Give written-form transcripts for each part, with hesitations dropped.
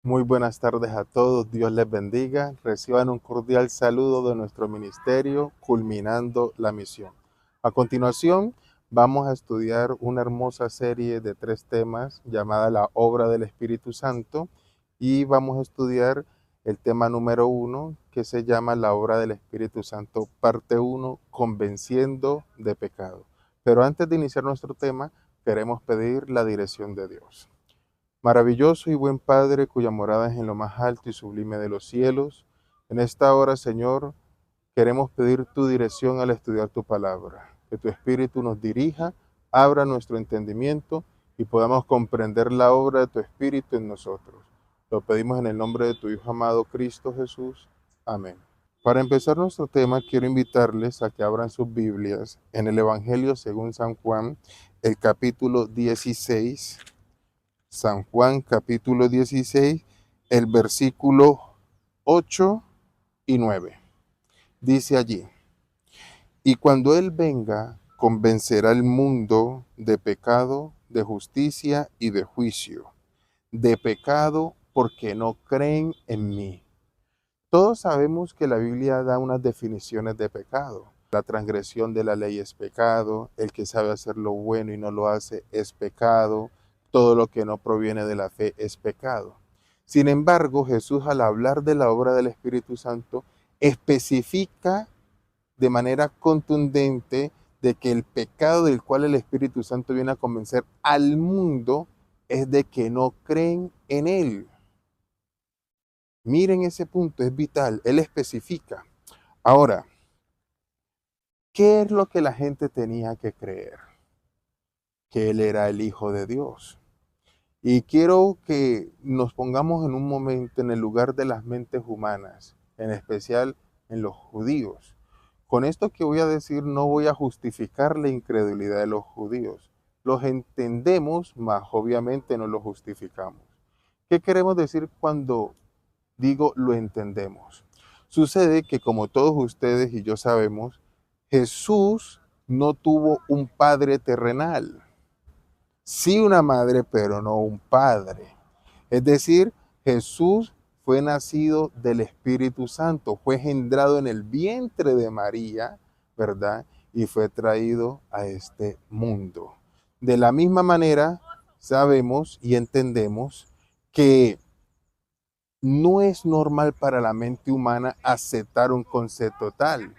Muy buenas tardes a todos, Dios les bendiga. Reciban un cordial saludo de nuestro ministerio, culminando la misión. A continuación, vamos a estudiar una hermosa serie de 3 temas llamada la obra del Espíritu Santo y vamos a estudiar el tema número 1 que se llama la obra del Espíritu Santo, parte 1, convenciendo de pecado. Pero antes de iniciar nuestro tema, queremos pedir la dirección de Dios. Maravilloso y buen Padre, cuya morada es en lo más alto y sublime de los cielos, en esta hora, Señor, queremos pedir tu dirección al estudiar tu palabra, que tu Espíritu nos dirija, abra nuestro entendimiento y podamos comprender la obra de tu Espíritu en nosotros. Lo pedimos en el nombre de tu Hijo amado Cristo Jesús. Amén. Para empezar nuestro tema, quiero invitarles a que abran sus Biblias en el Evangelio según San Juan, el capítulo 16. San Juan capítulo 16, el versículo 8 y 9. Dice allí, y cuando Él venga, convencerá al mundo de pecado, de justicia y de juicio. De pecado porque no creen en mí. Todos sabemos que la Biblia da unas definiciones de pecado. La transgresión de la ley es pecado, el que sabe hacer lo bueno y no lo hace es pecado, todo lo que no proviene de la fe es pecado. Sin embargo, Jesús al hablar de la obra del Espíritu Santo especifica de manera contundente de que el pecado del cual el Espíritu Santo viene a convencer al mundo es de que no creen en Él. Miren ese punto, es vital, Él especifica. Ahora, ¿qué es lo que la gente tenía que creer? Que Él era el Hijo de Dios. Y quiero que nos pongamos en un momento en el lugar de las mentes humanas, en especial en los judíos. Con esto que voy a decir no voy a justificar la incredulidad de los judíos. Los entendemos, mas obviamente no los justificamos. ¿Qué queremos decir cuando digo lo entendemos? Sucede que como todos ustedes y yo sabemos, Jesús no tuvo un padre terrenal. Sí una madre, pero no un padre. Es decir, Jesús fue nacido del Espíritu Santo, fue engendrado en el vientre de María, ¿verdad? Y fue traído a este mundo. De la misma manera, sabemos y entendemos que no es normal para la mente humana aceptar un concepto tal,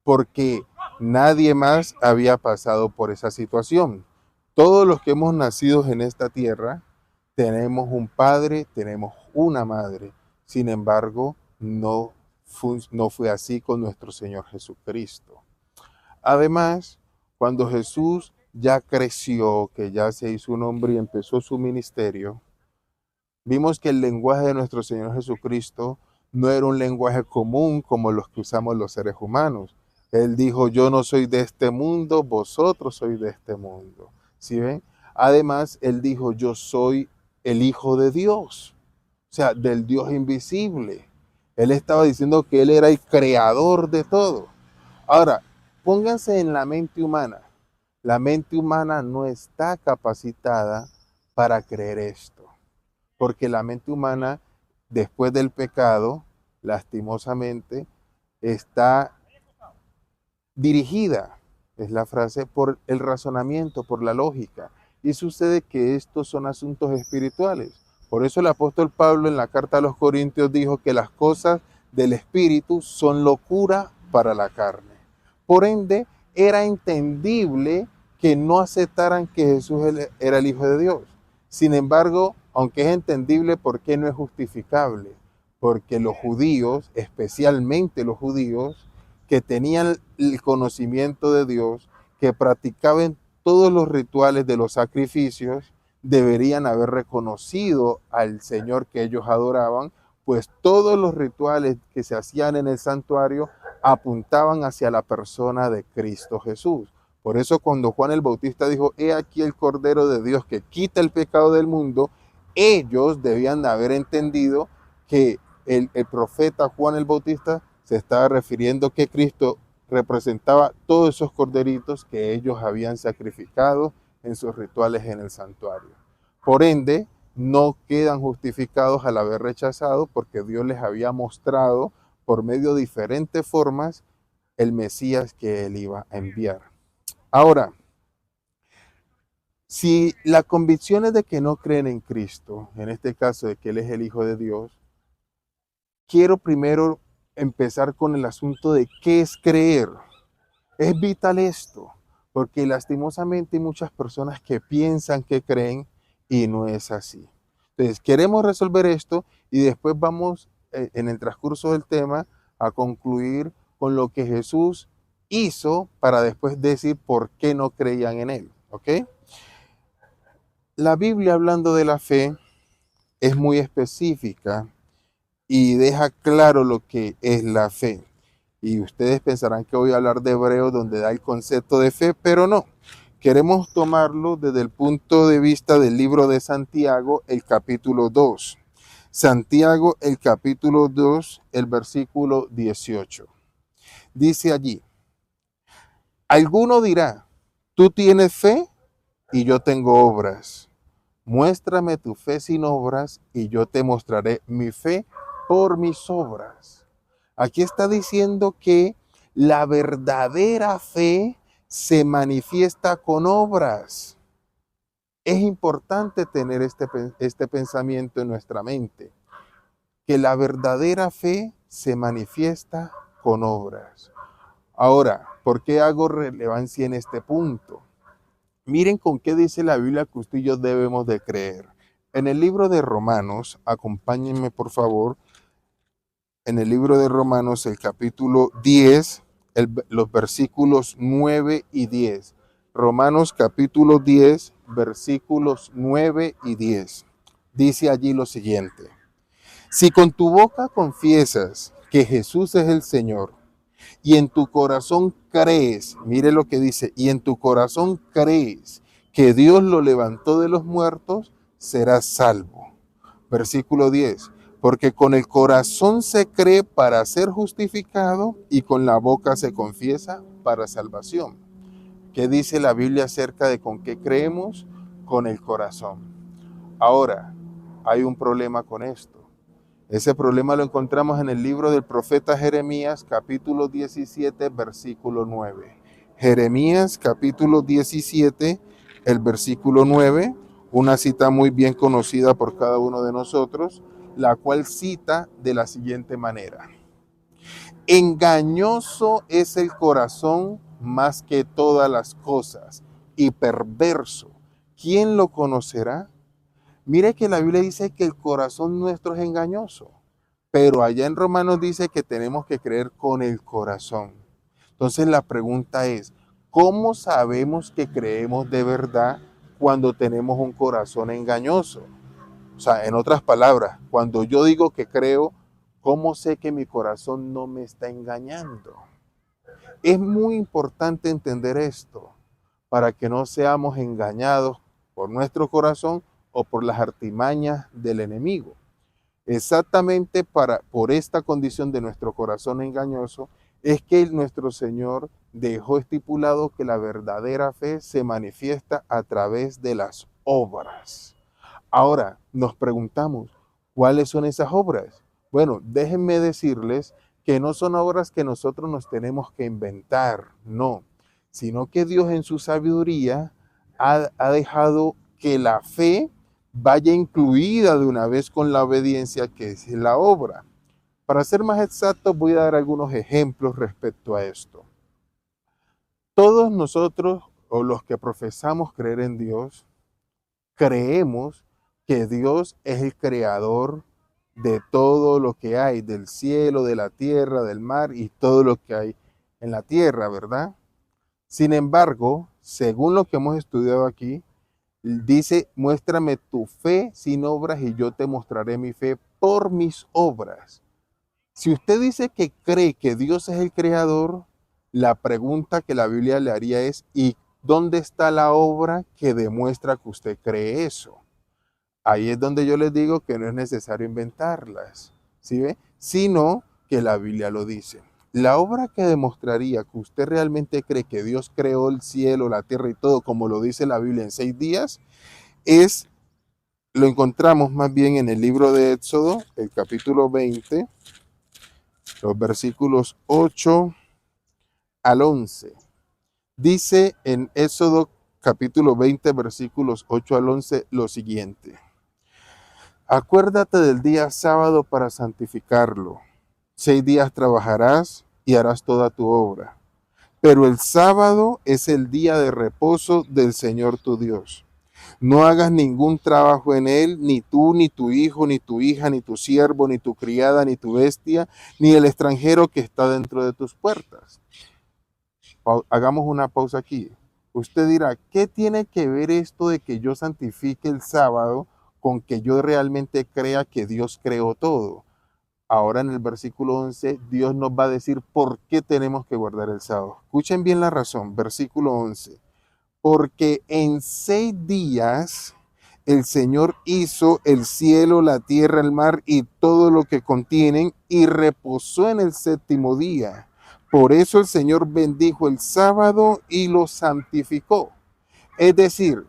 porque nadie más había pasado por esa situación. Todos los que hemos nacido en esta tierra tenemos un padre, tenemos una madre. Sin embargo, no fue así con nuestro Señor Jesucristo. Además, cuando Jesús ya creció, que ya se hizo un hombre y empezó su ministerio, vimos que el lenguaje de nuestro Señor Jesucristo no era un lenguaje común como los que usamos los seres humanos. Él dijo, yo no soy de este mundo, vosotros sois de este mundo. ¿Sí ven? Además, él dijo, yo soy el Hijo de Dios, o sea, del Dios invisible. Él estaba diciendo que él era el creador de todo. Ahora, pónganse en la mente humana. La mente humana no está capacitada para creer esto, porque la mente humana, después del pecado, lastimosamente, está dirigida, es la frase, por el razonamiento, por la lógica. Y sucede que estos son asuntos espirituales. Por eso el apóstol Pablo en la carta a los Corintios dijo que las cosas del espíritu son locura para la carne. Por ende, era entendible que no aceptaran que Jesús era el Hijo de Dios. Sin embargo, aunque es entendible, ¿por qué no es justificable? Porque los judíos, especialmente los judíos, que tenían el conocimiento de Dios, que practicaban todos los rituales de los sacrificios, deberían haber reconocido al Señor que ellos adoraban, pues todos los rituales que se hacían en el santuario apuntaban hacia la persona de Cristo Jesús. Por eso cuando Juan el Bautista dijo, he aquí el Cordero de Dios que quita el pecado del mundo, ellos debían de haber entendido que el profeta Juan el Bautista se estaba refiriendo que Cristo representaba todos esos corderitos que ellos habían sacrificado en sus rituales en el santuario. Por ende, no quedan justificados al haber rechazado, porque Dios les había mostrado por medio de diferentes formas el Mesías que él iba a enviar. Ahora, si la convicción es de que no creen en Cristo, en este caso de que Él es el Hijo de Dios, quiero primero empezar con el asunto de qué es creer. Es vital esto, porque lastimosamente hay muchas personas que piensan que creen y no es así. Entonces, queremos resolver esto y después vamos en el transcurso del tema a concluir con lo que Jesús hizo para después decir por qué no creían en Él. ¿Ok? La Biblia, hablando de la fe, es muy específica y deja claro lo que es la fe. Y ustedes pensarán que voy a hablar de Hebreos donde da el concepto de fe, pero no. Queremos tomarlo desde el punto de vista del libro de Santiago, el capítulo 2. Santiago, el capítulo 2, el versículo 18. Dice allí, alguno dirá, tú tienes fe y yo tengo obras. Muéstrame tu fe sin obras y yo te mostraré mi fe por mis obras. Aquí está diciendo que la verdadera fe se manifiesta con obras. Es importante tener este pensamiento en nuestra mente, que la verdadera fe se manifiesta con obras. Ahora, ¿por qué hago relevancia en este punto? Miren con qué dice la Biblia que usted y yo debemos de creer. En el libro de Romanos, acompáñenme por favor, en el libro de Romanos, el capítulo 10, los versículos 9 y 10. Romanos capítulo 10, versículos 9 y 10. Dice allí lo siguiente. Si con tu boca confiesas que Jesús es el Señor y en tu corazón crees, mire lo que dice, y en tu corazón crees que Dios lo levantó de los muertos, serás salvo. Versículo 10. Porque con el corazón se cree para ser justificado y con la boca se confiesa para salvación. ¿Qué dice la Biblia acerca de con qué creemos? Con el corazón. Ahora, hay un problema con esto. Ese problema lo encontramos en el libro del profeta Jeremías, capítulo 17, versículo 9. Jeremías, capítulo 17, el versículo 9, una cita muy bien conocida por cada uno de nosotros, la cual cita de la siguiente manera. Engañoso es el corazón más que todas las cosas y perverso. ¿Quién lo conocerá? Mire que la Biblia dice que el corazón nuestro es engañoso, pero allá en Romanos dice que tenemos que creer con el corazón. Entonces la pregunta es, ¿cómo sabemos que creemos de verdad cuando tenemos un corazón engañoso? O sea, en otras palabras, cuando yo digo que creo, ¿cómo sé que mi corazón no me está engañando? Es muy importante entender esto para que no seamos engañados por nuestro corazón o por las artimañas del enemigo. Exactamente por esta condición de nuestro corazón engañoso es que nuestro Señor dejó estipulado que la verdadera fe se manifiesta a través de las obras. Ahora nos preguntamos, ¿cuáles son esas obras? Bueno, déjenme decirles que no son obras que nosotros nos tenemos que inventar, no, sino que Dios en su sabiduría ha dejado que la fe vaya incluida de una vez con la obediencia, que es la obra. Para ser más exacto, voy a dar algunos ejemplos respecto a esto. Todos nosotros, o los que profesamos creer en Dios, creemos que Dios es el creador de todo lo que hay, del cielo, de la tierra, del mar y todo lo que hay en la tierra, ¿verdad? Sin embargo, según lo que hemos estudiado aquí, dice, muéstrame tu fe sin obras y yo te mostraré mi fe por mis obras. Si usted dice que cree que Dios es el creador, la pregunta que la Biblia le haría es, ¿y dónde está la obra que demuestra que usted cree eso? Ahí es donde yo les digo que no es necesario inventarlas, ¿sí ve? Sino que la Biblia lo dice. La obra que demostraría que usted realmente cree que Dios creó el cielo, la tierra y todo, como lo dice la Biblia en 6 días, es lo encontramos más bien en el libro de Éxodo, el capítulo 20, los versículos 8 al 11. Dice en Éxodo capítulo 20, versículos 8 al 11 lo siguiente. Acuérdate del día sábado para santificarlo. 6 días trabajarás y harás toda tu obra. Pero el sábado es el día de reposo del Señor tu Dios. No hagas ningún trabajo en él, ni tú, ni tu hijo, ni tu hija, ni tu siervo, ni tu criada, ni tu bestia, ni el extranjero que está dentro de tus puertas. Hagamos una pausa aquí. Usted dirá, ¿qué tiene que ver esto de que yo santifique el sábado con que yo realmente crea que Dios creó todo? Ahora en el versículo 11, Dios nos va a decir por qué tenemos que guardar el sábado. Escuchen bien la razón, versículo 11. Porque en 6 días el Señor hizo el cielo, la tierra, el mar y todo lo que contienen y reposó en el séptimo día. Por eso el Señor bendijo el sábado y lo santificó. Es decir,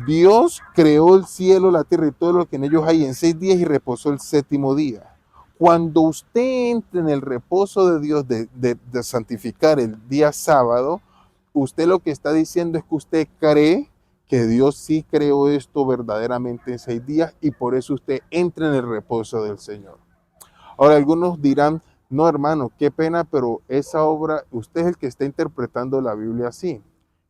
Dios creó el cielo, la tierra y todo lo que en ellos hay en 6 días y reposó el séptimo día. Cuando usted entre en el reposo de Dios de santificar el día sábado, usted lo que está diciendo es que usted cree que Dios sí creó esto verdaderamente en 6 días y por eso usted entra en el reposo del Señor. Ahora algunos dirán, no hermano, qué pena, pero esa obra, usted es el que está interpretando la Biblia así.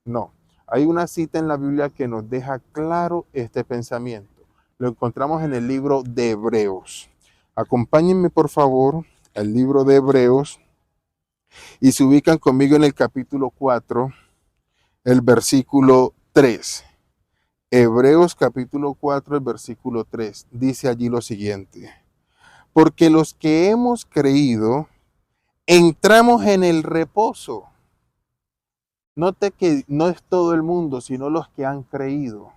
No, hay una cita en la Biblia que nos deja claro este pensamiento. Lo encontramos en el libro de Hebreos. Acompáñenme por favor al libro de Hebreos y se ubican conmigo en el capítulo 4, el versículo 3. Hebreos capítulo 4, el versículo 3. Dice allí lo siguiente. Porque los que hemos creído, entramos en el reposo. Note que no es todo el mundo, sino los que han creído.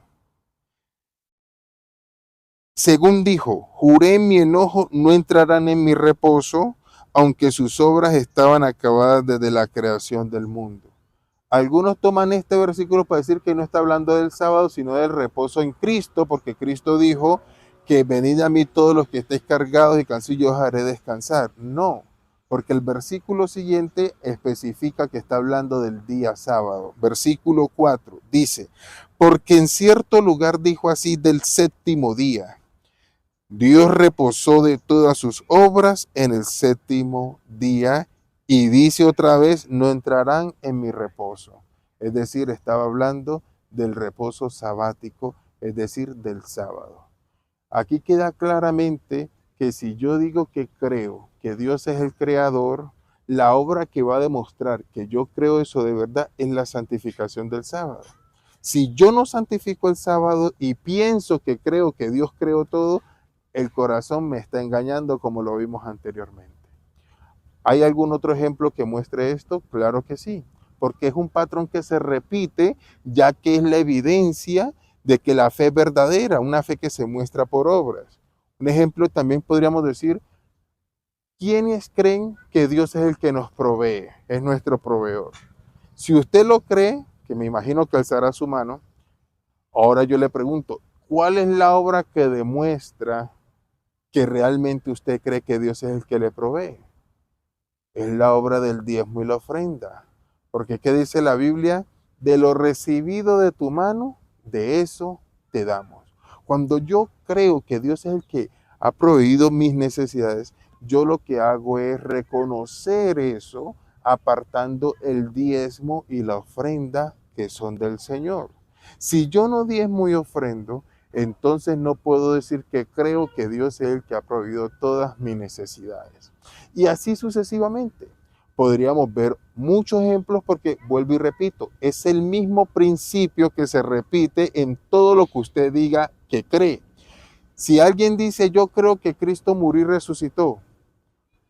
Según dijo, juré en mi enojo, no entrarán en mi reposo, aunque sus obras estaban acabadas desde la creación del mundo. Algunos toman este versículo para decir que no está hablando del sábado, sino del reposo en Cristo, porque Cristo dijo que venid a mí todos los que estéis cargados y cansados y yo os haré descansar. No, porque el versículo siguiente especifica que está hablando del día sábado. Versículo 4 dice, porque en cierto lugar dijo así del séptimo día. Dios reposó de todas sus obras en el séptimo día y dice otra vez, no entrarán en mi reposo. Es decir, estaba hablando del reposo sabático, es decir, del sábado. Aquí queda claramente que si yo digo que creo que Dios es el creador, la obra que va a demostrar que yo creo eso de verdad es la santificación del sábado. Si yo no santifico el sábado y pienso que creo que Dios creó todo, el corazón me está engañando como lo vimos anteriormente. ¿Hay algún otro ejemplo que muestre esto? Claro que sí, porque es un patrón que se repite, ya que es la evidencia de que la fe es verdadera, una fe que se muestra por obras. Un ejemplo también podríamos decir, ¿quiénes creen que Dios es el que nos provee? Es nuestro proveedor. Si usted lo cree, que me imagino que alzará su mano, ahora yo le pregunto, ¿cuál es la obra que demuestra que realmente usted cree que Dios es el que le provee? Es la obra del diezmo y la ofrenda. Porque ¿qué dice la Biblia? De lo recibido de tu mano, de eso te damos. Cuando yo creo que Dios es el que ha proveído mis necesidades, yo lo que hago es reconocer eso apartando el diezmo y la ofrenda que son del Señor. Si yo no diezmo y ofrendo, entonces no puedo decir que creo que Dios es el que ha proveído todas mis necesidades. Y así sucesivamente. Podríamos ver muchos ejemplos porque, vuelvo y repito, es el mismo principio que se repite en todo lo que usted diga que cree. Si alguien dice, yo creo que Cristo murió y resucitó,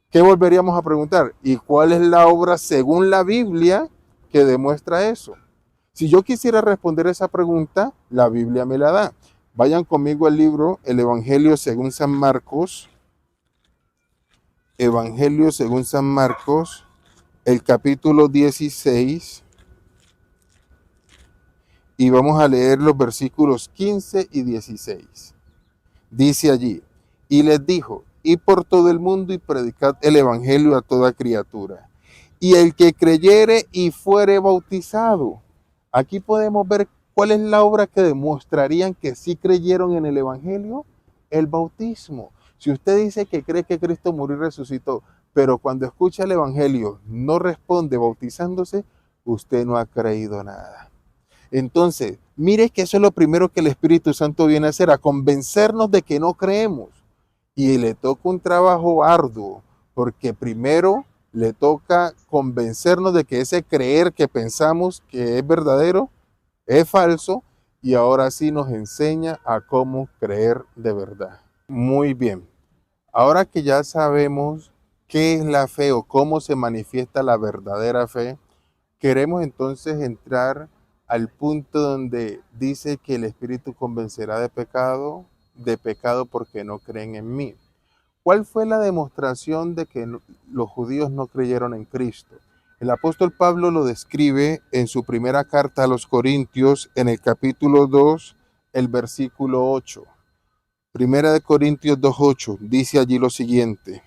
¿qué volveríamos a preguntar? ¿Y cuál es la obra según la Biblia que demuestra eso? Si yo quisiera responder esa pregunta, la Biblia me la da. Vayan conmigo al libro, el Evangelio según San Marcos. Evangelio según San Marcos, el capítulo 16 y vamos a leer los versículos 15 y 16. Dice allí, y les dijo, id por todo el mundo y predicad el evangelio a toda criatura. Y el que creyere y fuere bautizado. Aquí podemos ver cuál es la obra que demostrarían que sí creyeron en el evangelio. El bautismo. Si usted dice que cree que Cristo murió y resucitó, pero cuando escucha el evangelio no responde bautizándose, usted no ha creído nada. Entonces, mire que eso es lo primero que el Espíritu Santo viene a hacer, a convencernos de que no creemos. Y le toca un trabajo arduo, porque primero le toca convencernos de que ese creer que pensamos que es verdadero es falso, y ahora sí nos enseña a cómo creer de verdad. Muy bien, ahora que ya sabemos qué es la fe o cómo se manifiesta la verdadera fe, queremos entonces entrar al punto donde dice que el Espíritu convencerá de pecado porque no creen en mí. ¿Cuál fue la demostración de que los judíos no creyeron en Cristo? El apóstol Pablo lo describe en su primera carta a los Corintios, en el capítulo 2, el versículo 8. Primera de Corintios 2:8 dice allí lo siguiente: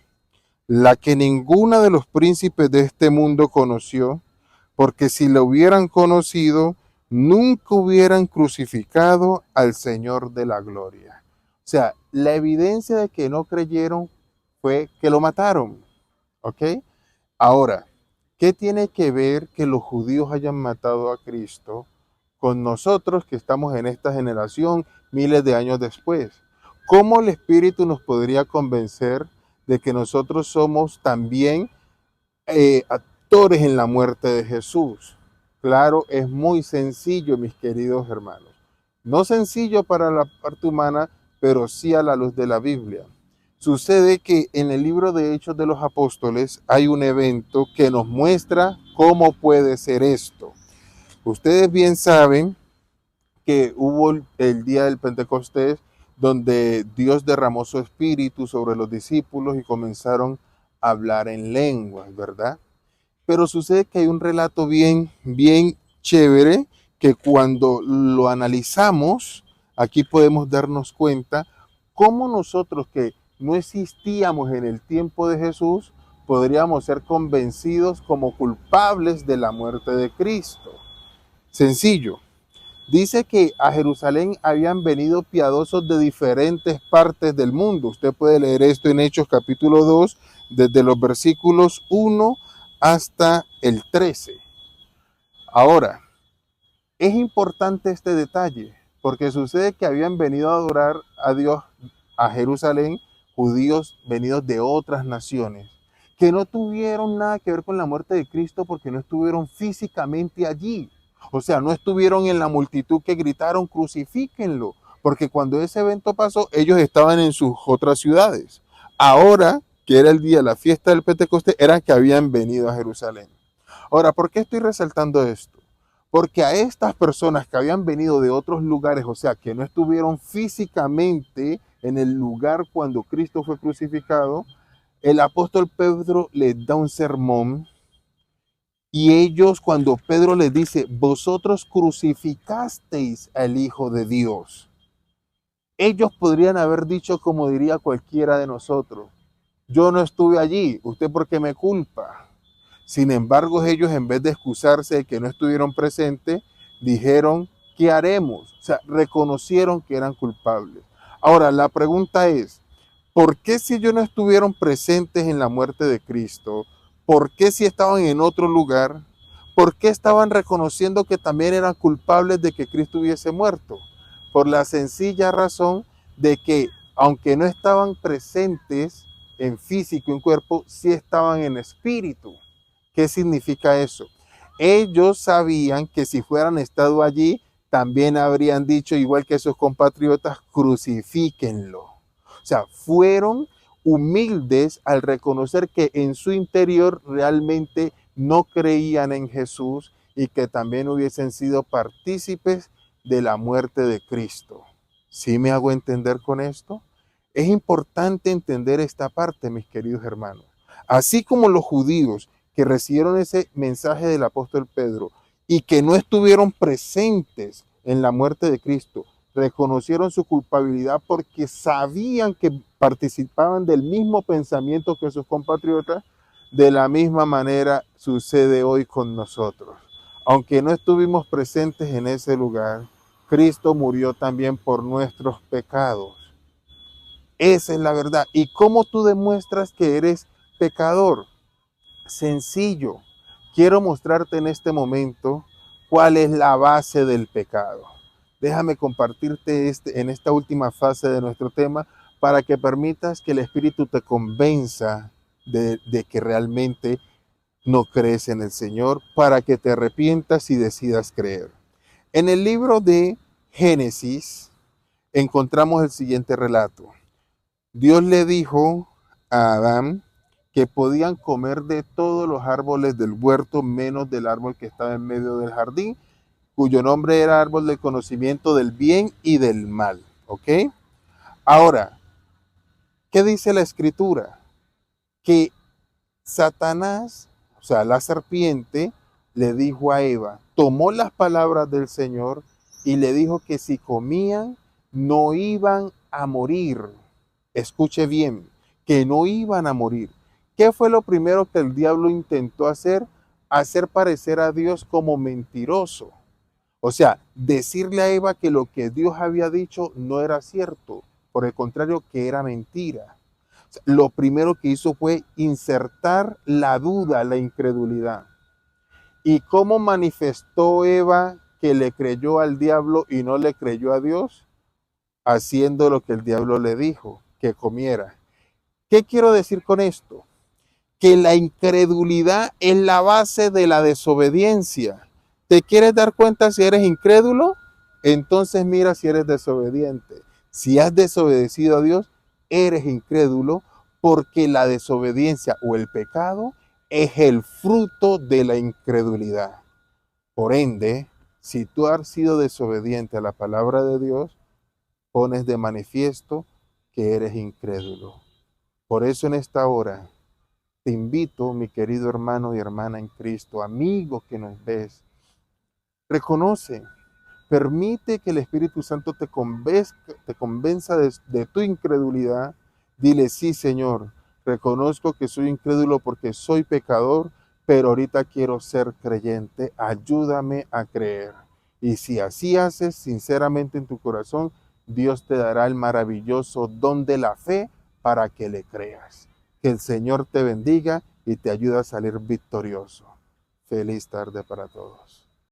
la que ninguna de los príncipes de este mundo conoció, porque si lo hubieran conocido, nunca hubieran crucificado al Señor de la gloria. O sea, la evidencia de que no creyeron fue que lo mataron. ¿Ok? Ahora, ¿qué tiene que ver que los judíos hayan matado a Cristo con nosotros que estamos en esta generación miles de años después? ¿Cómo el Espíritu nos podría convencer de que nosotros somos también actores en la muerte de Jesús? Claro, es muy sencillo, mis queridos hermanos. No sencillo para la parte humana, pero sí a la luz de la Biblia. Sucede que en el libro de Hechos de los Apóstoles hay un evento que nos muestra cómo puede ser esto. Ustedes bien saben que hubo el día del Pentecostés donde Dios derramó su espíritu sobre los discípulos y comenzaron a hablar en lenguas, ¿verdad? Pero sucede que hay un relato bien chévere que cuando lo analizamos, aquí podemos darnos cuenta cómo nosotros que no existíamos en el tiempo de Jesús, podríamos ser convencidos como culpables de la muerte de Cristo. Sencillo. Dice que a Jerusalén habían venido piadosos de diferentes partes del mundo. Usted puede leer esto en Hechos capítulo 2, desde los versículos 1 hasta el 13. Ahora, es importante este detalle, porque sucede que habían venido a adorar a Dios a Jerusalén judíos venidos de otras naciones, que no tuvieron nada que ver con la muerte de Cristo porque no estuvieron físicamente allí. O sea, no estuvieron en la multitud que gritaron crucifíquenlo, porque cuando ese evento pasó, ellos estaban en sus otras ciudades. Ahora, que era el día de la fiesta del Pentecostés, era que habían venido a Jerusalén. Ahora, ¿por qué estoy resaltando esto? Porque a estas personas que habían venido de otros lugares, o sea, que no estuvieron físicamente en el lugar cuando Cristo fue crucificado, el apóstol Pedro les da un sermón y ellos, cuando Pedro les dice, vosotros crucificasteis al Hijo de Dios, ellos podrían haber dicho como diría cualquiera de nosotros, yo no estuve allí, ¿usted por qué me culpa? Sin embargo, ellos en vez de excusarse de que no estuvieron presentes, dijeron, ¿qué haremos? O sea, reconocieron que eran culpables. Ahora, la pregunta es, ¿por qué si ellos no estuvieron presentes en la muerte de Cristo? ¿Por qué si estaban en otro lugar? ¿Por qué estaban reconociendo que también eran culpables de que Cristo hubiese muerto? Por la sencilla razón de que, aunque no estaban presentes en físico, en cuerpo, sí estaban en espíritu. ¿Qué significa eso? Ellos sabían que si fueran estado allí, también habrían dicho, igual que sus compatriotas, crucifíquenlo. O sea, fueron humildes al reconocer que en su interior realmente no creían en Jesús y que también hubiesen sido partícipes de la muerte de Cristo. ¿Sí me hago entender con esto? Es importante entender esta parte, mis queridos hermanos. Así como los judíos que recibieron ese mensaje del apóstol Pedro y que no estuvieron presentes en la muerte de Cristo, reconocieron su culpabilidad porque sabían que participaban del mismo pensamiento que sus compatriotas, de la misma manera sucede hoy con nosotros. Aunque no estuvimos presentes en ese lugar, Cristo murió también por nuestros pecados. Esa es la verdad. ¿Y cómo tú demuestras que eres pecador? Sencillo. Quiero mostrarte en este momento cuál es la base del pecado. Déjame compartirte en esta última fase de nuestro tema para que permitas que el Espíritu te convenza de que realmente no crees en el Señor, para que te arrepientas y decidas creer. En el libro de Génesis encontramos el siguiente relato. Dios le dijo a Adán que podían comer de todos los árboles del huerto, menos del árbol que estaba en medio del jardín, cuyo nombre era árbol del conocimiento del bien y del mal. ¿Ok? Ahora, ¿qué dice la escritura? Que Satanás, o sea, la serpiente, le dijo a Eva, tomó las palabras del Señor y le dijo que si comían, no iban a morir. Escuche bien, que no iban a morir. ¿Qué fue lo primero que el diablo intentó hacer? Hacer parecer a Dios como mentiroso. O sea, decirle a Eva que lo que Dios había dicho no era cierto, por el contrario, que era mentira. O sea, lo primero que hizo fue insertar la duda, la incredulidad. ¿Y cómo manifestó Eva que le creyó al diablo y no le creyó a Dios? Haciendo lo que el diablo le dijo, que comiera. ¿Qué quiero decir con esto? Que la incredulidad es la base de la desobediencia. ¿Te quieres dar cuenta si eres incrédulo? Entonces mira si eres desobediente. Si has desobedecido a Dios, eres incrédulo porque la desobediencia o el pecado es el fruto de la incredulidad. Por ende, si tú has sido desobediente a la palabra de Dios, pones de manifiesto que eres incrédulo. Por eso en esta hora te invito, mi querido hermano y hermana en Cristo, amigo que nos ves, reconoce, permite que el Espíritu Santo te convenza de tu incredulidad. Dile, sí, Señor, reconozco que soy incrédulo porque soy pecador, pero ahorita quiero ser creyente. Ayúdame a creer. Y si así haces sinceramente en tu corazón, Dios te dará el maravilloso don de la fe para que le creas. Que el Señor te bendiga y te ayude a salir victorioso. Feliz tarde para todos.